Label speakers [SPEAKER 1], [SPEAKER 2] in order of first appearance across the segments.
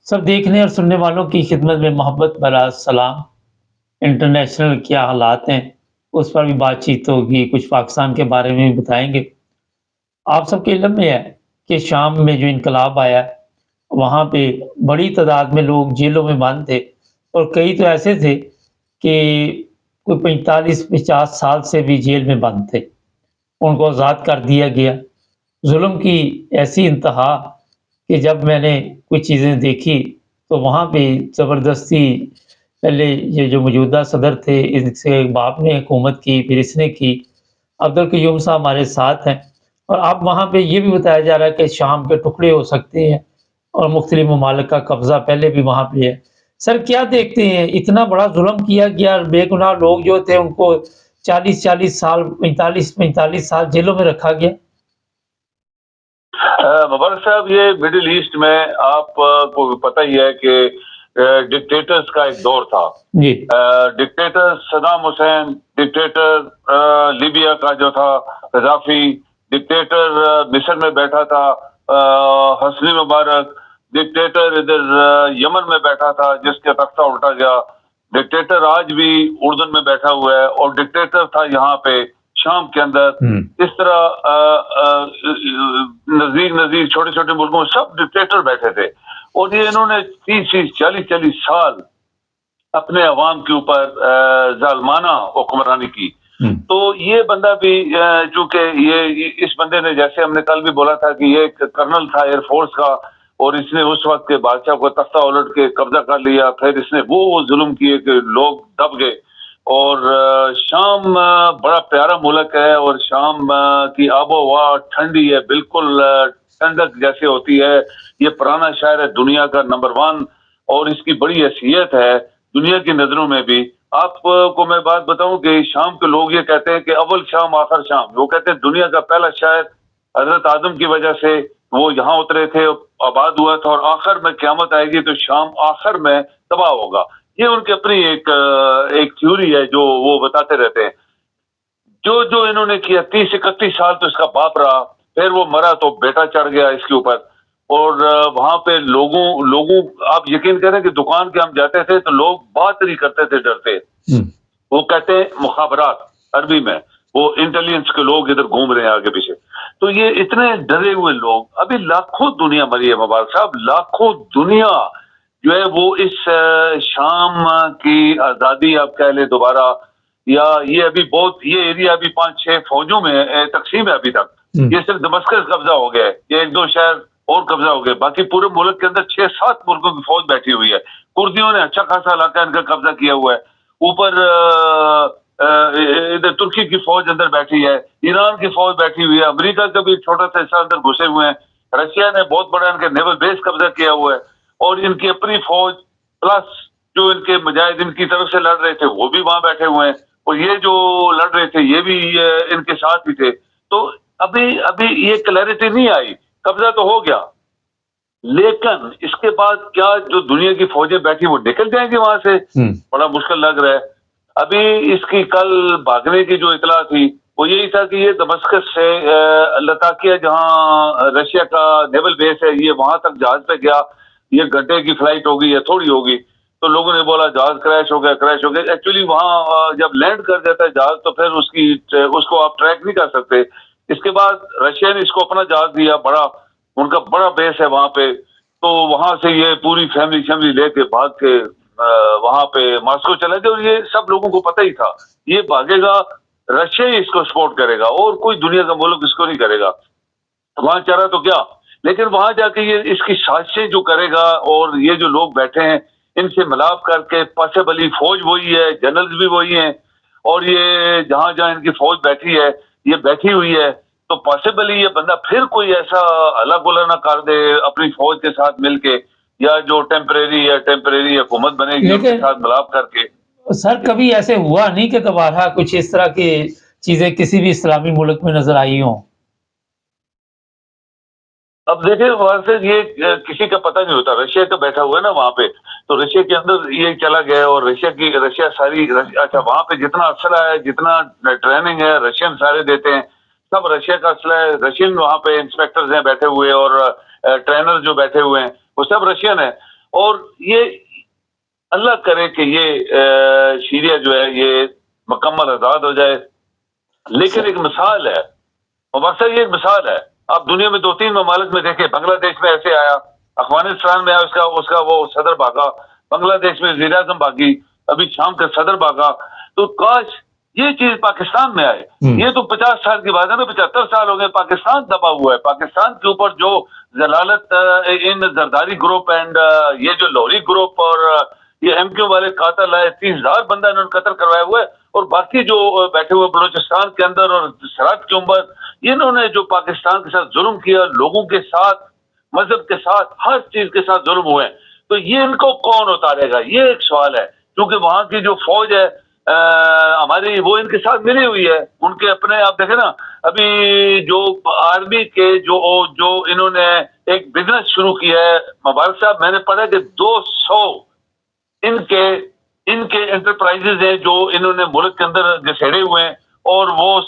[SPEAKER 1] سب دیکھنے اور سننے والوں کی خدمت میں محبت بھرا سلام۔ انٹرنیشنل کیا حالات ہیں اس پر بھی بات چیت ہوگی، کچھ پاکستان کے بارے میں بھی بتائیں گے۔ آپ سب کے علم میں ہے کہ شام میں جو انقلاب آیا وہاں پہ بڑی تعداد میں لوگ جیلوں میں بند تھے، اور کئی تو ایسے تھے کہ کوئی 45-50 سال سے بھی جیل میں بند تھے، ان کو آزاد کر دیا گیا۔ ظلم کی ایسی انتہا کہ جب میں نے کچھ چیزیں دیکھی تو وہاں پہ زبردستی پہلے یہ جو موجودہ صدر تھے ان سے باپ نے حکومت کی، پھر اس نے کی۔ عبدالقیوم صاحب ہمارے ساتھ ہیں، اور اب وہاں پہ یہ بھی بتایا جا رہا ہے کہ شام کے ٹکڑے ہو سکتے ہیں اور مختلف ممالک کا قبضہ پہلے بھی وہاں پہ ہے۔ سر کیا دیکھتے ہیں، اتنا بڑا ظلم کیا گیا، بے گناہ لوگ جو تھے ان کو 40 سال 45 سال جیلوں میں رکھا گیا۔
[SPEAKER 2] مبارک صاحب، یہ مڈل ایسٹ میں آپ کو پتہ ہی ہے کہ ڈکٹیٹرز کا ایک دور تھا
[SPEAKER 1] جی۔
[SPEAKER 2] Dictator Saddam Hussein, dictator Libya کا جو تھا قذافی، ڈکٹیٹر مصر میں بیٹھا تھا حسنی مبارک، ڈکٹیٹر ادھر یمن میں بیٹھا تھا جس کے تختہ الٹا گیا، ڈکٹیٹر آج بھی اردن میں بیٹھا ہوا ہے، اور ڈکٹیٹر تھا یہاں پہ شام کے اندر۔ اس طرح نزدیک چھوٹے چھوٹے ملکوں میں سب ڈکٹیٹر بیٹھے تھے، اور یہ انہوں نے 30-40 سال اپنے عوام کے اوپر ظالمانہ حکمرانی کی۔ تو یہ بندہ بھی چونکہ یہ اس بندے نے، جیسے ہم نے کل بھی بولا تھا کہ یہ ایک کرنل تھا ایئر فورس کا، اور اس نے اس وقت کے بادشاہ کو تختہ الٹ کے قبضہ کر لیا، پھر اس نے وہ ظلم کیے کہ لوگ دب گئے۔ اور شام بڑا پیارا ملک ہے، اور شام کی آب و ہوا ٹھنڈی ہے، بالکل ٹھنڈک جیسے ہوتی ہے۔ یہ پرانا شہر ہے دنیا کا نمبر 1، اور اس کی بڑی حیثیت ہے دنیا کی نظروں میں بھی۔ آپ کو میں بات بتاؤں کہ شام کے لوگ یہ کہتے ہیں کہ اول شام آخر شام، وہ کہتے ہیں دنیا کا پہلا شہر حضرت آدم کی وجہ سے وہ یہاں اترے تھے، آباد ہوا تھا، اور آخر میں قیامت آئے گی تو شام آخر میں تباہ ہوگا۔ یہ ان کی اپنی ایک تھیوری ہے جو وہ بتاتے رہتے ہیں۔ جو انہوں نے کیا 30-31 سال تو اس کا باپ رہا، پھر وہ مرا تو بیٹا چڑھ گیا اس کے اوپر، اور وہاں پہ لوگوں آپ یقین کریں کہ دکان کے ہم جاتے تھے تو لوگ بات نہیں کرتے تھے، ڈرتے۔ وہ کہتے ہیں مخابرات عربی میں، وہ انٹیلیجنس کے لوگ ادھر گھوم رہے ہیں آگے پیچھے۔ تو یہ اتنے ڈرے ہوئے لوگ، ابھی لاکھوں دنیا مری ہے مبارک صاحب، لاکھوں دنیا جو ہے وہ اس شام کی آزادی آپ کہہ لیں دوبارہ، یا یہ ابھی بہت یہ ایریا ابھی 5-6 فوجوں میں تقسیم ہے ابھی تک۔ یہ صرف دمشق قبضہ ہو گیا ہے، یہ 1-2 شہر اور قبضہ ہو گئے، باقی پورے ملک کے اندر 6-7 ملکوں کی فوج بیٹھی ہوئی ہے۔ کردیوں نے اچھا خاصا علاقہ ان کا قبضہ کیا ہوا ہے، اوپر ادھر ترکی کی فوج اندر بیٹھی ہے، ایران کی فوج بیٹھی ہوئی ہے، امریکہ کا بھی چھوٹا سا حصہ اندر گھسے ہوئے ہیں، رشیا نے بہت بڑا ان کے نیول بیس قبضہ کیا ہوا ہے، اور ان کی اپنی فوج پلس جو ان کے مجاہد ان کی طرف سے لڑ رہے تھے وہ بھی وہاں بیٹھے ہوئے ہیں، اور یہ جو لڑ رہے تھے یہ بھی ان کے ساتھ ہی تھے۔ تو ابھی یہ کلیئرٹی نہیں آئی، قبضہ تو ہو گیا، لیکن اس کے بعد کیا جو دنیا کی فوجیں بیٹھی وہ نکل جائیں گی وہاں سے؟ بڑا مشکل لگ رہا ہے۔ ابھی اس کی کل بھاگنے کی جو اطلاع تھی وہ یہی تھا کہ یہ دمشق سے لتاکیہ جہاں رشیا کا نیول بیس ہے، یہ وہاں تک جہاز پہ گیا، یہ گھنٹے کی فلائٹ ہوگی یا تھوڑی ہوگی، تو لوگوں نے بولا جہاز کریش ہو گیا۔ ایکچولی وہاں جب لینڈ کر دیتا ہے جہاز تو پھر اس کو آپ ٹریک نہیں کر سکتے۔ اس کے بعد رشیا نے اس کو اپنا جہاز دیا، ان کا بڑا بیس ہے وہاں پہ، تو وہاں سے یہ پوری فیملی لے کے بھاگ کے وہاں پہ ماسکو چلے گئے، اور یہ سب لوگوں کو پتہ ہی تھا یہ بھاگے گا، رشیا ہی اس کو سپورٹ کرے گا اور کوئی دنیا کا ملک اس کو نہیں کرے گا۔ وہاں چلا تو کیا، لیکن وہاں جا کے یہ اس کی سازشیں جو کرے گا، اور یہ جو لوگ بیٹھے ہیں ان سے ملاپ کر کے پاسبلی فوج وہی ہے، جنرلز بھی وہی ہیں، اور یہ جہاں ان کی فوج بیٹھی ہے یہ بیٹھی ہوئی ہے، تو پاسبلی یہ بندہ پھر کوئی ایسا اللہ گلا نہ کر دے اپنی فوج کے ساتھ مل کے، یا جو ٹیمپریری حکومت بنے گی ان کے ساتھ ملاپ کر کے۔
[SPEAKER 1] سر کبھی ایسے ہوا نہیں کہ دوبارہ کچھ اس طرح کی چیزیں کسی بھی اسلامی ملک میں نظر آئی ہوں؟
[SPEAKER 2] اب دیکھیں وہاں سے یہ کسی کا پتہ نہیں ہوتا، رشیا کا بیٹھا ہوا ہے نا وہاں پہ، تو رشیا کے اندر یہ چلا گیا، اور رشیا ساری اچھا وہاں پہ جتنا اسلحہ ہے، جتنا ٹریننگ ہے، رشین سارے دیتے ہیں، سب رشیا کا اسلحہ ہے، رشین وہاں پہ انسپیکٹرز ہیں بیٹھے ہوئے، اور ٹرینر جو بیٹھے ہوئے ہیں وہ سب رشین ہیں، اور یہ اللہ کرے کہ یہ شیریہ جو ہے یہ مکمل آزاد ہو جائے. لیکن ایک مثال ہے مبارک، یہ ایک مثال ہے. آپ دنیا میں 2-3 ممالک میں دیکھیں، بنگلہ دیش میں ایسے آیا، افغانستان میں آیا، اس کا وہ صدر بھاگا، بنگلہ دیش میں وزیر اعظم بھاگی، ابھی شام کا صدر بھاگا. تو کاش یہ چیز پاکستان میں آئے. یہ تو 50 سال کی بات ہے نا، 75 سال ہو گئے پاکستان دبا ہوا ہے. پاکستان کے اوپر جو ضلالت ان زرداری گروپ اینڈ یہ جو لوری گروپ اور یہ ایم کیو والے قاتل آئے، 30,000 بندہ انہوں نے قتل کروایا ہوا ہے. اور باقی جو بیٹھے ہوئے بلوچستان کے اندر اور سرحد کے اوپر انہوں نے جو پاکستان کے ساتھ ظلم کیا، لوگوں کے ساتھ، مذہب کے ساتھ، ہر چیز کے ساتھ ظلم ہوئے ہیں. تو یہ ان کو کون اتارے گا؟ یہ ایک سوال ہے. کیونکہ وہاں کی جو فوج ہے ہماری، وہ ان کے ساتھ ملی ہوئی ہے. ان کے اپنے آپ دیکھیں نا، ابھی جو آرمی کے جو انہوں نے ایک بزنس شروع کیا ہے مبارک صاحب، میں نے پڑھا کہ 200 ان کے انٹرپرائزز ہیں جو انہوں نے ملک کے اندر گسیڑے ہوئے ہیں، اور وہ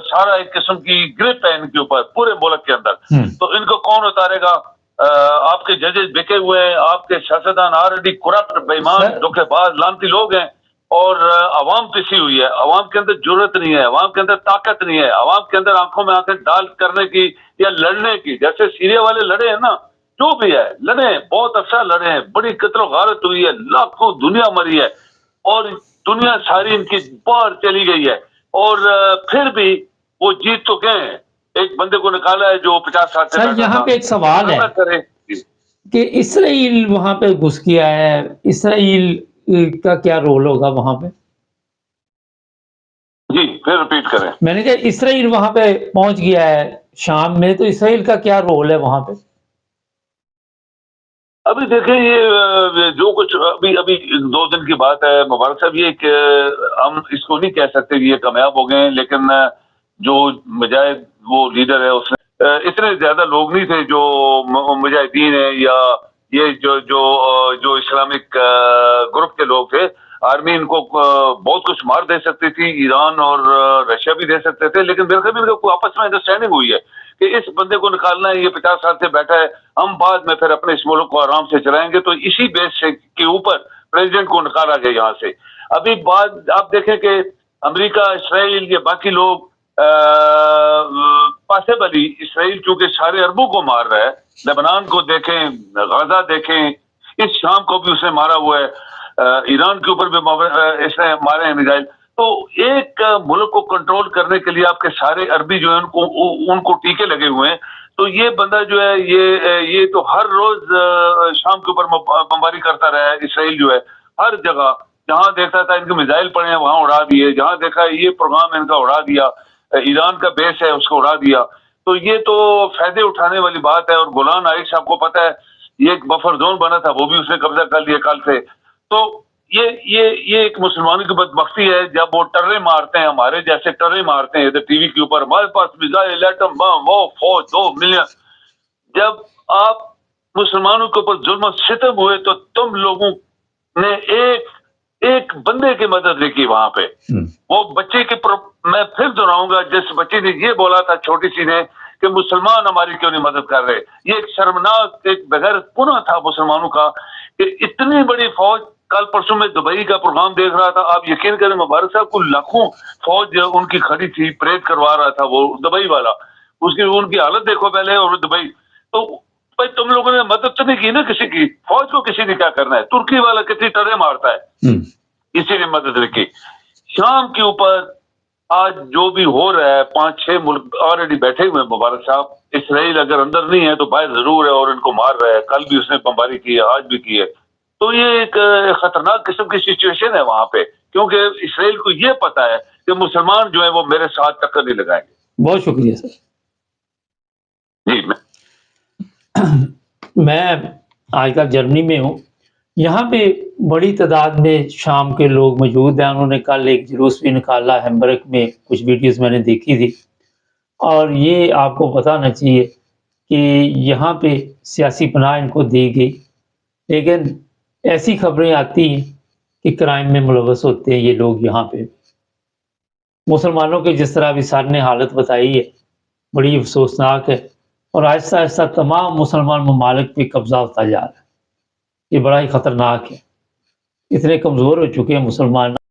[SPEAKER 2] سارا ایک قسم کی گرپ ہے ان کے اوپر پورے ملک کے اندر. تو ان کو کون اتارے گا؟ آپ کے ججز بکے ہوئے ہیں، آپ کے سیاستدان آلریڈی کرپٹ، بےمان، دھوکے باز، لانتی لوگ ہیں، اور عوام پسی ہوئی ہے. عوام کے اندر جرت نہیں ہے، عوام کے اندر طاقت نہیں ہے، عوام کے اندر آنکھوں میں آنکھیں ڈال کرنے کی یا لڑنے کی. جیسے سیریا والے لڑے ہیں نا، جو بھی ہے لڑے ہیں، بہت اچھا لڑے ہیں، بڑی قتل و غارت ہوئی ہے، لاکھوں دنیا مری ہے، اور دنیا ساری ان کی باہر چلی گئی ہے. اور پھر بھی وہ جیت تو گئے ہیں. ایک بندے کو نکالا ہے جو 50 سال سے
[SPEAKER 1] سر یہاں پہ ایک سوال ہے کہ اسرائیل وہاں پہ گھس گیا ہے، اسرائیل کا کیا رول ہوگا وہاں پہ؟
[SPEAKER 2] جی پھر ریپیٹ کریں.
[SPEAKER 1] میں نے کہا اسرائیل وہاں پہ پہنچ گیا ہے شام میں، تو اسرائیل کا کیا رول ہے وہاں پہ؟
[SPEAKER 2] ابھی دیکھیں یہ جو کچھ ابھی 2 دن کی بات ہے مبارک صاحب، یہ کہ ہم اس کو نہیں کہہ سکتے کہ یہ کامیاب ہو گئے ہیں. لیکن جو مجاہد وہ لیڈر ہے، اس نے اتنے زیادہ لوگ نہیں تھے جو مجاہدین ہیں یا یہ جو اسلامک گروپ کے لوگ تھے. آرمی ان کو بہت کچھ مار دے سکتی تھی، ایران اور رشیا بھی دے سکتے تھے. لیکن میرے خیال میں ان کو آپس میں انڈرسٹینڈنگ ہوئی ہے کہ اس بندے کو نکالنا ہے، یہ 50 سال سے بیٹھا ہے، ہم بعد میں پھر اپنے اس ملک کو آرام سے چلائیں گے. تو اسی بیس کے اوپر پریزیڈنٹ کو نکالا گیا یہاں سے. ابھی بات آپ دیکھیں کہ امریکہ، اسرائیل، یہ باقی لوگ پاسبلی اسرائیل چونکہ سارے عربوں کو مار رہا ہے، لبنان کو دیکھیں، غزہ دیکھیں، اس شام کو بھی اس نے مارا ہوا ہے، ایران کے اوپر بھی اس نے مارے ہیں میزائل. تو ایک ملک کو کنٹرول کرنے کے لیے آپ کے سارے عربی جو ہیں ان کو ٹیکے لگے ہوئے ہیں. تو یہ بندہ جو ہے یہ تو ہر روز شام کے اوپر بمباری کرتا رہا ہے. اسرائیل جو ہے ہر جگہ جہاں دیکھتا تھا ان کے میزائل پڑے ہیں وہاں اڑا دیے، جہاں دیکھا یہ پروگرام ان کا اڑا دیا، ایران کا بیس ہے اس کو اڑا دیا. تو یہ تو فائدے اٹھانے والی بات ہے. اور گولان ہائٹس آپ کو پتہ ہے یہ ایک بفر زون بنا تھا، وہ بھی اس نے قبضہ کر لیا کل سے. تو یہ ایک مسلمانوں کی بدبختی ہے. جب وہ ٹرے مارتے ہیں، ہمارے جیسے ٹرے مارتے ہیں ادھر ٹی وی کے اوپر، ہمارے پاس میزائل، ایٹم بم، وہ فوج 2 ملین. جب آپ مسلمانوں کے اوپر ظلم و ستم ہوئے تو تم لوگوں نے ایک بندے کی مدد نہیں کی وہاں پہ. وہ بچے کی میں پھر دہراؤں گا، جس بچی نے یہ بولا تھا چھوٹی سی نے کہ مسلمان ہماری کیوں نہیں مدد کر رہے. یہ ایک شرمناک، ایک بغیر گناہ تھا مسلمانوں کا کہ اتنی بڑی فوج. کل پرسوں میں دبئی کا پروگرام دیکھ رہا تھا، آپ یقین کریں مبارک صاحب کو لاکھوں فوج ان کی کھڑی تھی، پریڈ کروا رہا تھا وہ دبئی والا. ان کی حالت دیکھو پہلے. اور دبئی تو بھائی تم لوگوں نے مدد تو نہیں کی نا کسی کی. فوج کو کسی نے کیا کرنا ہے؟ ترکی والا کتنی ٹرے مارتا ہے، کسی نے مدد نہیں کی. شام کے اوپر آج جو بھی ہو رہا ہے، 5-6 ملک آلریڈی بیٹھے ہوئے ہیں مبارک صاحب. اسرائیل اگر اندر نہیں ہے تو باہر ضرور ہے اور ان کو مار رہا ہے. کل بھی اس نے بمباری کی ہے، آج بھی کی ہے. تو یہ ایک خطرناک قسم کی سچویشن ہے وہاں پہ، کیونکہ اسرائیل کو یہ پتا ہے کہ مسلمان جو ہیں وہ میرے ساتھ ٹکر نہیں لگائیں گے.
[SPEAKER 1] بہت شکریہ سر.
[SPEAKER 2] جی
[SPEAKER 1] میں آج کل جرمنی میں ہوں. یہاں پہ بڑی تعداد میں شام کے لوگ موجود ہیں. انہوں نے کل ایک جلوس بھی نکالا ہیمبرگ میں، کچھ ویڈیوز میں نے دیکھی تھی. اور یہ آپ کو بتانا چاہیے کہ یہاں پہ سیاسی پناہ ان کو دی گئی، لیکن ایسی خبریں آتی ہیں کہ کرائم میں ملوث ہوتے ہیں یہ لوگ. یہاں پہ مسلمانوں کے جس طرح ابھی سر نے حالت بتائی ہے بڑی افسوسناک ہے، اور آہستہ آہستہ تمام مسلمان ممالک پہ قبضہ ہوتا جا رہا ہے. یہ بڑا ہی خطرناک ہے، اتنے کمزور ہو چکے ہیں مسلمان